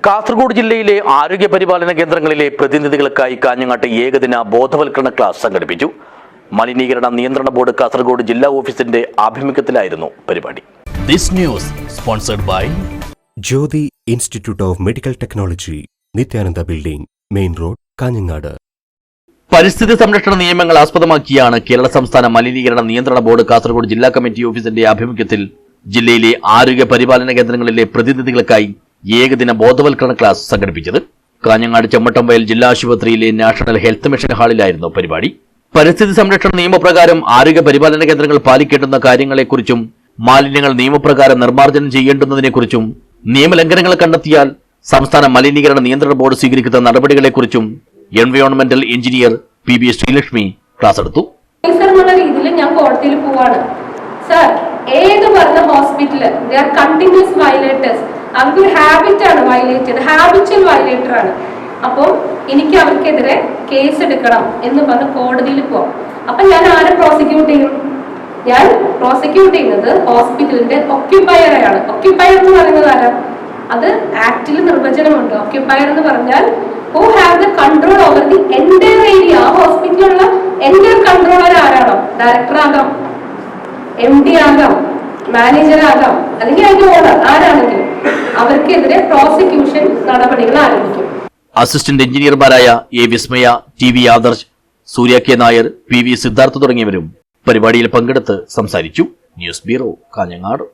കാസർഗോഡ് ജില്ലയിലെ ആരോഗ്യ പരിപാലന കേന്ദ്രങ്ങളിലെ പ്രതിനിധികൾക്കായി കാഞ്ഞങ്ങാട്ട് ഏകദിന ബോധവൽക്കരണ ക്ലാസ് സംഘടിപ്പിച്ചു. മലിനീകരണ നിയന്ത്രണ ബോർഡ് കാസർഗോഡ് ജില്ലാ ഓഫീസിന്റെ ആഭിമുഖ്യത്തിലായിരുന്നു പരിപാടി. This news sponsored by Jyothi institute of medical technology, Nithyananda building, main road, Kanhangad. പരിസ്ഥിതി സംരക്ഷണ നിയമങ്ങൾ ആസ്പദമാക്കിയാണ് കേരള സംസ്ഥാന മലിനീകരണ നിയന്ത്രണ ബോർഡ് കാസർഗോഡ് ജില്ലാ കമ്മിറ്റി ഓഫീസിന്റെ ആഭിമുഖ്യത്തിൽ ജില്ലയിലെ ആരോഗ്യ പരിപാലന കേന്ദ്രങ്ങളിലെ പ്രതിനിധികൾക്കായി ഏകദിന ബോധവൽക്കരണ ക്ലാസ് സംഘടിപ്പിച്ചത്. കാഞ്ഞങ്ങാട് ചെമ്മട്ടംവയൽ ജില്ലാ ആശുപത്രിയിലെ നാഷണൽ ഹെൽത്ത് മിഷൻ ഹാളിലായിരുന്നു പരിപാടി. പരിസ്ഥിതി സംരക്ഷണ നിയമപ്രകാരം ആരോഗ്യ പരിപാലന കേന്ദ്രങ്ങൾ പാലിക്കേണ്ടുന്ന കാര്യങ്ങളെക്കുറിച്ചും മാലിന്യങ്ങൾ നിയമപ്രകാരം നിർമ്മാർജ്ജനം ചെയ്യേണ്ടുന്നതിനെക്കുറിച്ചും നിയമലംഘനങ്ങൾ കണ്ടെത്തിയാൽ സംസ്ഥാന മലിനീകരണ നിയന്ത്രണ ബോർഡ് സ്വീകരിക്കുന്ന നടപടികളെക്കുറിച്ചും എൻവയോൺമെന്റൽ എഞ്ചിനീയർ PB ശ്രീലക്ഷ്മി ക്ലാസ് എടുത്തു. ഞാൻ കോടതിയിൽ പോവാണ് സർ, ഏത് പറഞ്ഞ ഹോസ്പിറ്റല് കണ്ടിന്യൂസ് വയലേറ്റേഴ്സ്, അവർക്ക് ഹാബിറ്റ് ആണ് വയലേറ്റഡ്, ഹാബിച്വൽ വയലേറ്റർ ആണ്. അപ്പോൾ എനിക്ക് അവർക്കെതിരെ കേസ് എടുക്കണം എന്ന് പറഞ്ഞ് കോടതിയിൽ പോവാം. അപ്പൊ ഞാൻ ആരെ പ്രോസിക്യൂട്ട് ചെയ്യും? ഞാൻ പ്രോസിക്യൂട്ട് ചെയ്യുന്നത് ഹോസ്പിറ്റലിന്റെ ഒക്യുപ്പയറെയാണ്. ഒക്യുപ്പയർ എന്ന് പറയുന്നത് ആരാ? അത് ആക്ടിൽ നിർവചനമുണ്ട്. ഒക്യുപ്പയർ എന്ന് പറഞ്ഞാൽ who have the control over the entire area. ഹോസ്പിറ്റലിലുള്ള entire കൺട്രോളർ ആരാണോ? ഡയറക്ടർ ആകാം, MD ആകാം, മാനേജർ ആകാം, അല്ലെങ്കിൽ അതിന്റെ ഓണർ ആരാണെങ്കിലും അവർക്കെതിരെ പ്രോസിക്യൂഷൻ നടപടികൾ ആരംഭിക്കും. അസിസ്റ്റന്റ് എഞ്ചിനീയർമാരായ A Vismaya, TV Adarsh, Surya K Nair, PV Siddhartha തുടങ്ങിയവരും പരിപാടിയിൽ പങ്കെടുത്ത് സംസാരിച്ചു. News bureau, Kanhangad.